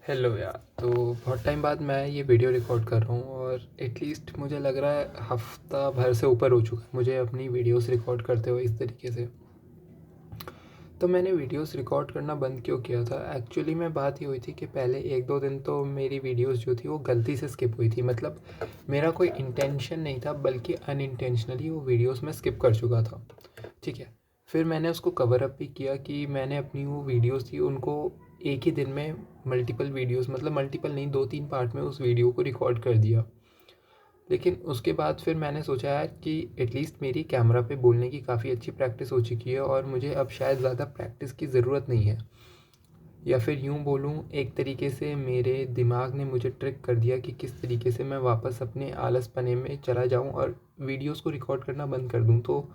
Hello यार। तो बहुत टाइम बाद मैं ये वीडियो रिकॉर्ड कर रहा हूँ और एटलीस्ट मुझे लग रहा है हफ्ता भर से ऊपर हो चुका है मुझे अपनी वीडियोस रिकॉर्ड करते हुए इस तरीके से। तो मैंने वीडियोस रिकॉर्ड करना बंद क्यों किया था, एक्चुअली में बात ये हुई थी कि पहले 1-2 दिन तो मेरी वीडियोस जो थी वो गलती से स्किप हुई थी। मतलब मेरा कोई इंटेंशन नहीं था बल्कि अनइंटेंशनली वो वीडियोस मैं स्किप कर चुका था। ठीक है। फिर मैंने उसको कवर अप भी किया कि मैंने अपनी वो वीडियोस थी उनको एक ही दिन में मल्टीपल वीडियोस, मतलब मल्टीपल नहीं, 2-3 पार्ट में उस वीडियो को रिकॉर्ड कर दिया। लेकिन उसके बाद फिर मैंने सोचा यार कि एटलीस्ट मेरी कैमरा पे बोलने की काफ़ी अच्छी प्रैक्टिस हो चुकी है और मुझे अब शायद ज़्यादा प्रैक्टिस की ज़रूरत नहीं है। या फिर यूँ बोलूँ, एक तरीके से मेरे दिमाग ने मुझे ट्रिक कर दिया कि किस तरीके से मैं वापस अपने आलसपने में चला जाऊँ और वीडियोस को रिकॉर्ड करना बंद कर दूँ। तो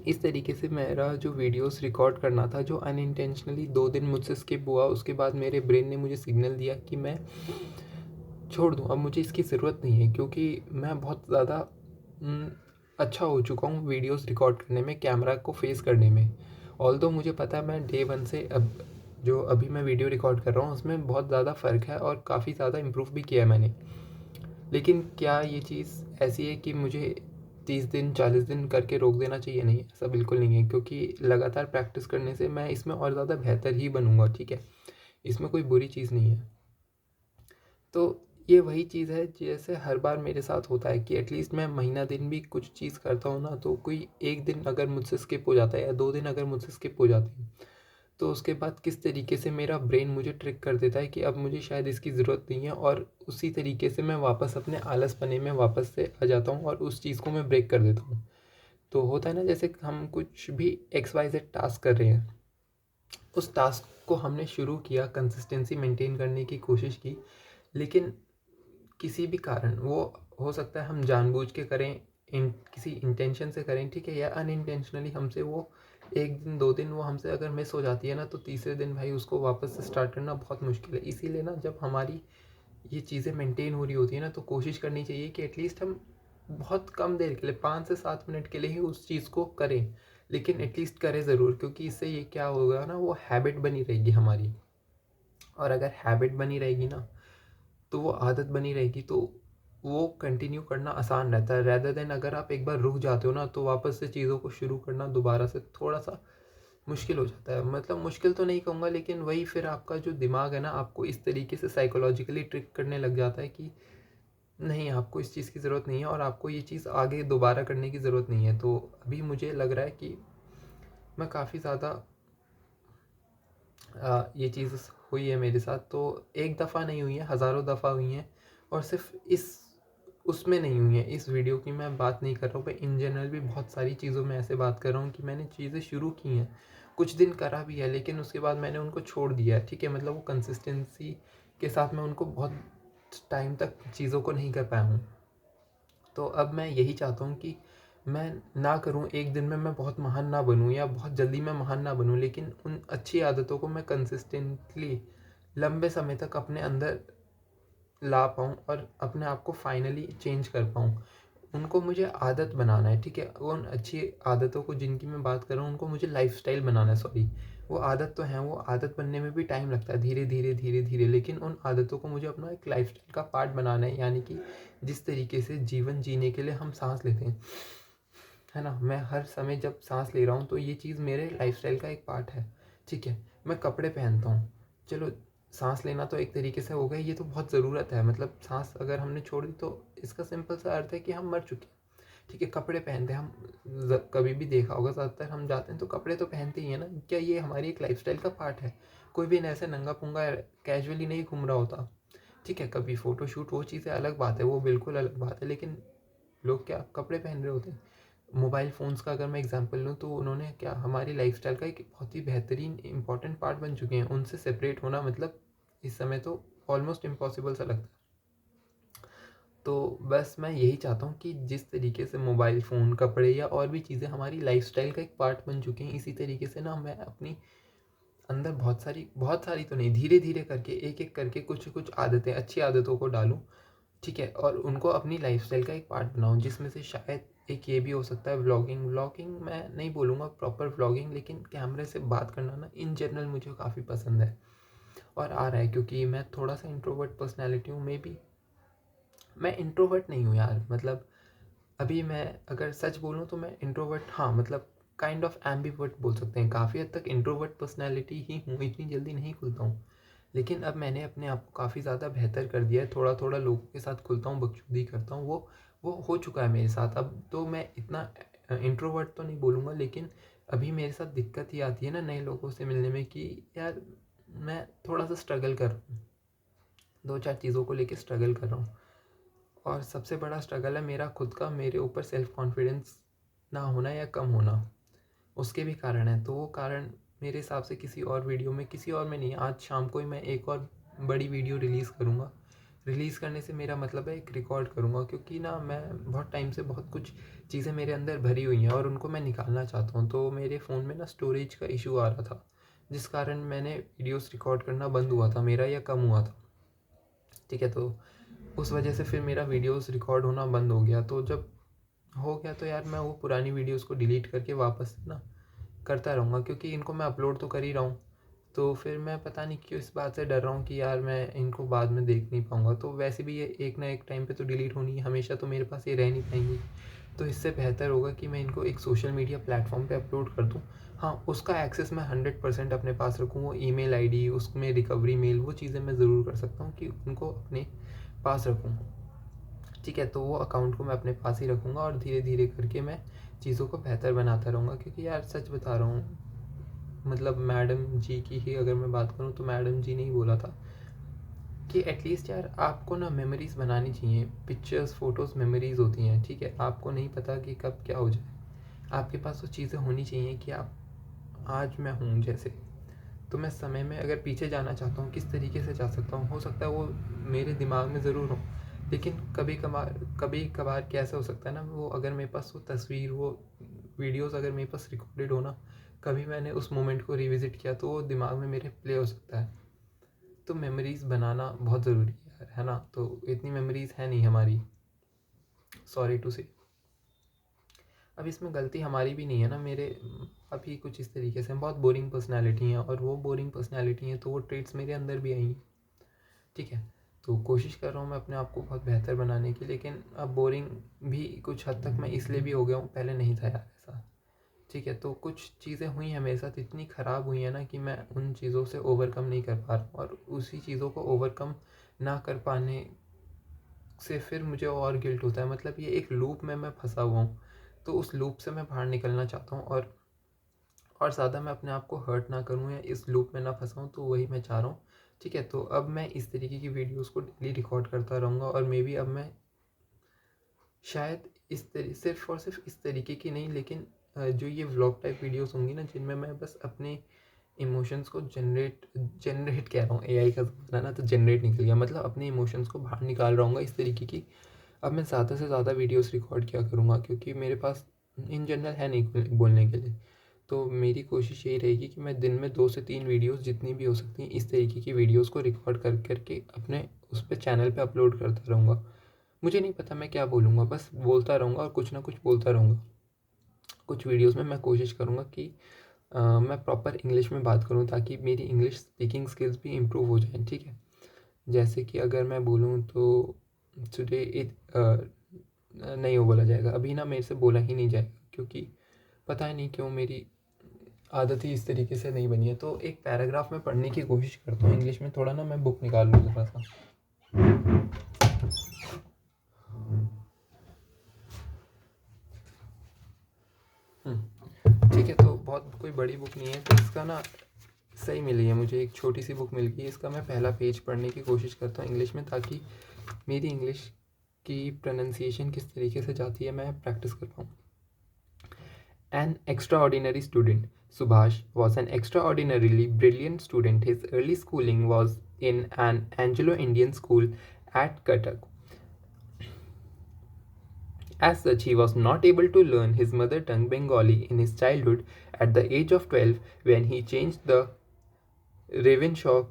इस तरीके से मेरा जो वीडियोस रिकॉर्ड करना था, जो अनइंटेंशनली 2 दिन मुझसे स्किप हुआ, उसके बाद मेरे ब्रेन ने मुझे सिग्नल दिया कि मैं छोड़ दूँ, अब मुझे इसकी ज़रूरत नहीं है क्योंकि मैं बहुत ज़्यादा अच्छा हो चुका हूँ वीडियोस रिकॉर्ड करने में, कैमरा को फेस करने में। ऑल्दो मुझे पता है मैं डे 1 से अब जो अभी मैं वीडियो रिकॉर्ड कर रहा हूँ उसमें बहुत ज़्यादा फ़र्क है और काफ़ी ज़्यादा इम्प्रूव भी किया है मैंने। लेकिन क्या ये चीज़ ऐसी है कि मुझे 30 दिन 40 दिन करके रोक देना चाहिए? नहीं, ऐसा बिल्कुल नहीं है क्योंकि लगातार प्रैक्टिस करने से मैं इसमें और ज़्यादा बेहतर ही बनूँगा। ठीक है, इसमें कोई बुरी चीज़ नहीं है। तो ये वही चीज़ है जैसे हर बार मेरे साथ होता है कि एटलीस्ट मैं महीना दिन भी कुछ चीज़ करता हूँ ना, तो कोई एक दिन अगर मुझसे स्किप हो जाता है या 2 दिन अगर मुझसे स्किप हो जाती है, तो उसके बाद किस तरीके से मेरा ब्रेन मुझे ट्रिक कर देता है कि अब मुझे शायद इसकी ज़रूरत नहीं है और उसी तरीके से मैं वापस अपने आलसपने में वापस से आ जाता हूँ और उस चीज़ को मैं ब्रेक कर देता हूँ। तो होता है ना, जैसे हम कुछ भी XYZ टास्क कर रहे हैं, उस टास्क को हमने शुरू किया, कंसिस्टेंसी मेंटेन करने की कोशिश की, लेकिन किसी भी कारण वो हो सकता है हम जानबूझ के करें, किसी इंटेंशन से करें, ठीक है, या अनइंटेंशनली हमसे वो 1 दिन 2 दिन वो हमसे अगर मिस हो जाती है ना, तो तीसरे दिन भाई उसको वापस से स्टार्ट करना बहुत मुश्किल है। इसीलिए ना जब हमारी ये चीज़ें मेंटेन हो रही होती है ना, तो कोशिश करनी चाहिए कि एटलीस्ट हम बहुत कम देर के लिए 5 से 7 मिनट के लिए ही उस चीज़ को करें, लेकिन एटलीस्ट करें ज़रूर, क्योंकि इससे ये क्या होगा ना, वो हैबिट बनी रहेगी हमारी। और अगर हैबिट बनी रहेगी ना, तो वो आदत बनी रहेगी, तो वो कंटिन्यू करना आसान रहता है। रेदर देन अगर आप एक बार रुक जाते हो ना, तो वापस से चीज़ों को शुरू करना दोबारा से थोड़ा सा मुश्किल हो जाता है। मतलब मुश्किल तो नहीं कहूँगा, लेकिन वही फिर आपका जो दिमाग है ना, आपको इस तरीके से साइकोलॉजिकली ट्रिक करने लग जाता है कि नहीं, आपको इस चीज़ की ज़रूरत नहीं है और आपको ये चीज़ आगे दोबारा करने की ज़रूरत नहीं है। तो अभी मुझे लग रहा है कि मैं काफ़ी ज़्यादा ये चीज़ हुई है मेरे साथ, तो एक दफ़ा नहीं हुई है, हज़ारों दफ़ा हुई हैं। और सिर्फ इस उसमें नहीं हुई है, इस वीडियो की मैं बात नहीं कर रहा हूँ, मैं इन जनरल भी बहुत सारी चीज़ों में ऐसे बात कर रहा हूँ कि मैंने चीज़ें शुरू की हैं, कुछ दिन करा भी है, लेकिन उसके बाद मैंने उनको छोड़ दिया है। ठीक है, मतलब वो कंसिस्टेंसी के साथ मैं उनको बहुत टाइम तक चीज़ों को नहीं कर पाया हूँ। तो अब मैं यही चाहता हूँ कि मैं ना करूँ, एक दिन में मैं बहुत महान ना बनूँ या बहुत जल्दी मैं महान ना बनूँ, लेकिन उन अच्छी आदतों को मैं कंसिस्टेंटली लंबे समय तक अपने अंदर ला पाऊँ और अपने आप को फाइनली चेंज कर पाऊँ। उनको मुझे आदत बनाना है, ठीक है? उन अच्छी आदतों को जिनकी मैं बात कर रहा हूँ, उनको मुझे लाइफ़स्टाइल बनाना है, सॉरी। वो आदत तो हैं, वो आदत बनने में भी टाइम लगता है, धीरे-धीरे, धीरे-धीरे, लेकिन उन आदतों को मुझे अपना एक लाइफ़स्टाइल का पार्ट बनाना है, यानी कि जिस तरीके से जीवन जीने के लिए हम साँस लेते हैं, है ना? मैं हर समय जब साँस ले रहा हूँ, तो ये चीज़ मेरे लाइफ़स्टाइल का एक पार्ट है, ठीक है? मैं कपड़े पहनता हूँ, चलो साँस लेना तो एक तरीके से हो गया, ये तो बहुत ज़रूरत है, मतलब साँस अगर हमने छोड़ दी तो इसका सिंपल सा अर्थ है कि हम मर चुके हैं। ठीक है, कपड़े पहनते हैं हम, कभी भी देखा होगा ज़्यादातर हम जाते हैं तो कपड़े तो पहनते ही हैं ना। क्या ये हमारी एक लाइफस्टाइल का पार्ट है? कोई भी ऐसे नंगा पुंगा कैजुअली नहीं घूम रहा होता। ठीक है, कभी फोटोशूट वो चीज़ें अलग बात है, वो बिल्कुल अलग बात है, लेकिन लोग क्या कपड़े पहन रहे होते हैं। मोबाइल फ़ोन्स का अगर मैं एग्जांपल लूँ, तो उन्होंने क्या हमारी लाइफस्टाइल का एक बहुत ही बेहतरीन इंपॉर्टेंट पार्ट बन चुके हैं। उनसे सेपरेट होना मतलब इस समय तो ऑलमोस्ट इम्पॉसिबल सा लगता है। तो बस मैं यही चाहता हूँ कि जिस तरीके से मोबाइल फ़ोन, कपड़े या और भी चीज़ें हमारी लाइफ़स्टाइल का एक पार्ट बन चुकी हैं, इसी तरीके से ना मैं अपनी अंदर बहुत सारी तो नहीं, धीरे-धीरे करके, एक-एक करके कुछ-कुछ आदतें, अच्छी आदतों को डालूँ, ठीक है? और उनको अपनी लाइफ़स्टाइल का एक पार्ट बनाऊँ, जिसमें से शायद एक ये भी हो सकता है व्लॉगिंग। व्लॉगिंग मैं नहीं बोलूँगा प्रॉपर व्लॉगिंग, लेकिन कैमरे से बात करना ना इन जनरल मुझे काफ़ी पसंद है। और आ रहा है क्योंकि मैं थोड़ा सा इंट्रोवर्ट पर्सनैलिटी हूँ। मे बी मैं इंट्रोवर्ट नहीं हूँ यार, मतलब अभी मैं अगर सच बोलूँ तो मैं इंट्रोवर्ट, हाँ मतलब काइंड ऑफ एम्बिवर्ट बोल सकते हैं, काफ़ी हद तक इंट्रोवर्ट पर्सनैलिटी ही हूँ, इतनी जल्दी नहीं खुलता हूँ। लेकिन अब मैंने अपने आप को काफ़ी ज़्यादा बेहतर कर दिया है, थोड़ा थोड़ा लोगों के साथ खुलता हूँ, बकचोदी करता हूँ, वो हो चुका है मेरे साथ। अब तो मैं इतना इंट्रोवर्ट तो नहीं बोलूँगा, लेकिन अभी मेरे साथ दिक्कत ही आती है ना नए लोगों से मिलने में कि यार मैं थोड़ा सा स्ट्रगल कर रहा हूँ, 2-4 चीज़ों को लेके स्ट्रगल कर रहा हूँ। और सबसे बड़ा स्ट्रगल है मेरा खुद का, मेरे ऊपर सेल्फ कॉन्फिडेंस ना होना या कम होना, उसके भी कारण है। तो वो कारण मेरे हिसाब से किसी और वीडियो में, किसी और में नहीं, आज शाम को ही मैं एक और बड़ी वीडियो रिलीज़ करूँगा। रिलीज़ करने से मेरा मतलब है एक रिकॉर्ड करूँगा, क्योंकि ना मैं बहुत टाइम से बहुत कुछ चीज़ें मेरे अंदर भरी हुई हैं और उनको मैं निकालना चाहता हूँ। तो मेरे फ़ोन में ना स्टोरेज का इशू आ रहा था, जिस कारण मैंने वीडियोस रिकॉर्ड करना बंद हुआ था मेरा, या कम हुआ था। ठीक है, तो उस वजह से फिर मेरा वीडियोस रिकॉर्ड होना बंद हो गया। तो जब हो गया तो यार मैं वो पुरानी वीडियोस को डिलीट करके वापस ना करता रहूँगा, क्योंकि इनको मैं अपलोड तो कर ही रहा हूँ। तो फिर मैं पता नहीं क्यों इस बात से डर रहा हूँ कि यार मैं इनको बाद में देख नहीं पाऊँगा। तो वैसे भी ये एक ना एक टाइम पे तो डिलीट होनी है, हमेशा तो मेरे पास ये रह नहीं पाएंगी। तो इससे बेहतर होगा कि मैं इनको एक सोशल मीडिया प्लेटफॉर्म पे अपलोड कर दूँ। हाँ, उसका एक्सेस मैं 100% अपने पास रखूँ, वो ईमेल आईडी, उसमें रिकवरी मेल, वो चीज़ें मैं ज़रूर कर सकता हूँ कि उनको अपने पास रखूँ। ठीक है, तो वो अकाउंट को मैं अपने पास ही रखूँगा और धीरे धीरे करके मैं चीज़ों को बेहतर बनाता रहूँगा। क्योंकि यार सच बता रहा हूँ, मतलब मैडम जी की ही अगर मैं बात करूँ तो मैडम जी ने ही बोला था कि एटलीस्ट यार आपको ना मेमोरीज़ बनानी चाहिए। पिक्चर्स, फ़ोटोज़ मेमोरीज़ होती हैं, ठीक है? आपको नहीं पता कि कब क्या हो जाए। आपके पास वो चीज़ें होनी चाहिए कि आप, आज मैं हूँ जैसे, तो मैं समय में अगर पीछे जाना चाहता हूँ किस तरीके से जा सकता हूँ। हो सकता है वो मेरे दिमाग में ज़रूर हो, लेकिन कभी कभार कैसे हो सकता है ना, वो अगर मेरे पास वो तस्वीर, वो वीडियोस अगर मेरे पास रिकॉर्डेड हो ना, कभी मैंने उस मोमेंट को रिविज़िट किया तो वो दिमाग में मेरे प्ले हो सकता है। तो मेमोरीज़ बनाना बहुत ज़रूरी है ना? तो इतनी मेमोरीज़ है नहीं हमारी, सॉरी टू से। अब इसमें गलती हमारी भी नहीं है ना, मेरे अभी कुछ इस तरीके से, हम बहुत बोरिंग पर्सनैलिटी हैं और वो बोरिंग पर्सनैलिटी हैं तो वो ट्रेड्स मेरे अंदर भी आई हैं। ठीक है, तो कोशिश कर रहा हूँ मैं अपने आप को बहुत बेहतर बनाने की, लेकिन अब बोरिंग भी कुछ हद तक मैं इसलिए भी हो गया हूँ, पहले नहीं था यार ऐसा। ठीक है, तो कुछ चीज़ें हुई हैं मेरे साथ, इतनी ख़राब हुई हैं ना कि मैं उन चीज़ों से ओवरकम नहीं कर पा रहा हूँ, और उसी चीज़ों को ओवरकम ना कर पाने से फिर मुझे और गिल्ट होता है। मतलब ये एक लूप में मैं फंसा हुआ हूँ, तो उस लूप से मैं बाहर निकलना चाहता हूँ, और ज़्यादा मैं अपने आप को हर्ट ना करूँ या इस लूप में ना फंसाऊँ, तो वही मैं चाह रहा हूँ। ठीक है, तो अब मैं इस तरीके की वीडियोस को डेली रिकॉर्ड करता रहूँगा, और मे बी अब मैं शायद सिर्फ और सिर्फ इस तरीके की नहीं, लेकिन जो ये व्लॉग टाइप वीडियोस होंगी ना, जिनमें मैं बस अपने इमोशंस को जनरेट कह रहा हूँ, एआई का ज़माना ना, तो जनरेट निकल गया, मतलब अपने इमोशंस को बाहर निकाल रहा हूँ इस तरीके की। अब मैं ज़्यादा से ज़्यादा वीडियोस रिकॉर्ड किया करूँगा, क्योंकि मेरे पास इन जनरल है नहीं बोलने के लिए। तो मेरी कोशिश यही रहेगी कि मैं दिन में 2 से 3 वीडियोस जितनी भी हो सकती हैं इस तरीके की वीडियोस को रिकॉर्ड करके अपने उस पे चैनल पे अपलोड करता रहूँगा। मुझे नहीं पता मैं क्या बोलूँगा, बस बोलता रहूँगा और कुछ ना कुछ बोलता रहूँगा। कुछ वीडियोस में मैं कोशिश करूँगा कि मैं प्रॉपर इंग्लिश में बात करूँ, ताकि मेरी इंग्लिश स्पीकिंग स्किल्स भी इम्प्रूव हो जाएँ। ठीक है, जैसे कि अगर मैं बोलूँ तो टुडे इट नहीं वो बोला जाएगा, अभी ना मेरे से बोला ही नहीं जाएगा, क्योंकि पता ही नहीं क्यों मेरी आदत ही इस तरीके से नहीं बनी है। तो एक पैराग्राफ में पढ़ने की कोशिश करता हूँ इंग्लिश में, थोड़ा ना मैं बुक निकाल लूँ थोड़ा सा। ठीक है, तो बहुत कोई बड़ी बुक नहीं है, तो इसका ना सही मिली है मुझे, एक छोटी सी बुक मिल गई है, इसका मैं पहला पेज पढ़ने की कोशिश करता हूँ इंग्लिश में, ताकि मेरी इंग्लिश की प्रोनाउंसिएशन किस तरीके से जाती है मैं प्रैक्टिस कर पाऊँ। An extraordinary student, Subhash was an extraordinarily brilliant student. His early schooling was in an Anglo-Indian school at Cuttack. As such, he was not able to learn his mother tongue Bengali in his childhood. At the age of 12, when he changed the Ravenshaw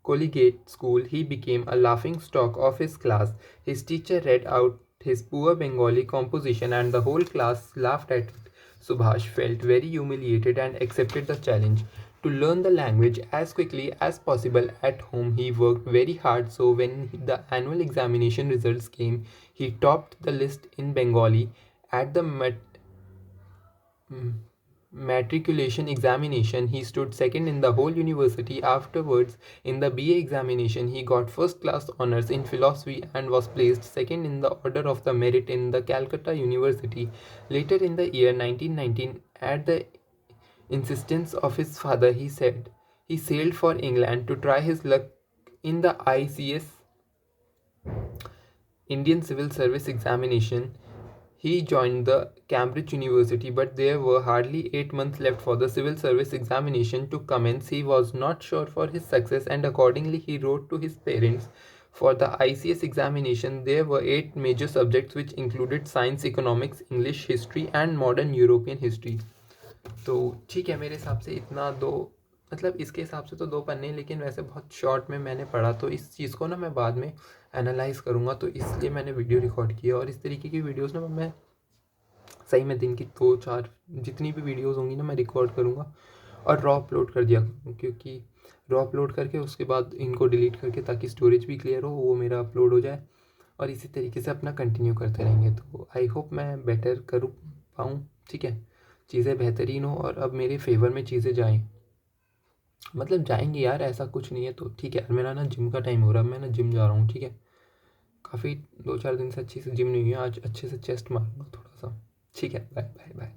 Collegiate School, he became a laughing stock of his class. His teacher read out his poor Bengali composition and the whole class laughed at it. Subhash felt very humiliated and accepted the challenge. to learn the language as quickly as possible at home. He worked very hard, so when the annual examination results came, he topped the list in Bengali at the matriculation examination. He stood second in the whole university. Afterwards, in the BA examination, he got first class honors in philosophy and was placed second in the order of the merit in the Calcutta University. Later in the year 1919, at the insistence of his father, he sailed for England to try his luck in the ICS, Indian Civil Service examination. He joined the Cambridge University, but there were hardly 8 months left for the civil service examination to commence. He was not sure for his success, and accordingly he wrote to his parents. For the ICS examination, there were 8 major subjects which included science, economics, English, history and modern European history. तो ठीक है, मेरे हिसाब से इतना दो, मतलब इसके हिसाब से तो 2 पन्ने, लेकिन वैसे बहुत शॉर्ट में मैंने पढ़ा, तो इस चीज़ को ना मैं बाद में एनालाइज़ करूँगा, तो इसलिए मैंने वीडियो रिकॉर्ड किया। और इस तरीके की वीडियोस ना मैं सही में दिन की 2-4 जितनी भी वीडियोस होंगी ना मैं रिकॉर्ड करूँगा और रॉ अपलोड कर दिया करूँ, क्योंकि रॉ अपलोड करके उसके बाद इनको डिलीट करके, ताकि स्टोरेज भी क्लियर हो, वो मेरा अपलोड हो जाए, और इसी तरीके से अपना कंटिन्यू करते रहेंगे। तो आई होप मैं बेटर कर पाऊँ, ठीक है, चीज़ें बेहतरीन हो और अब मेरे फेवर में चीज़ें जाएँ, मतलब जाएंगी यार, ऐसा कुछ नहीं है। तो ठीक है, मेरा ना जिम का टाइम हो रहा है, मैं ना जिम जा रहा हूँ, ठीक है। काफ़ी 2-4 दिन से अच्छी से जिम नहीं हुई है, आज अच्छे से चेस्ट मारूंगा थोड़ा सा, ठीक है। Bye bye bye.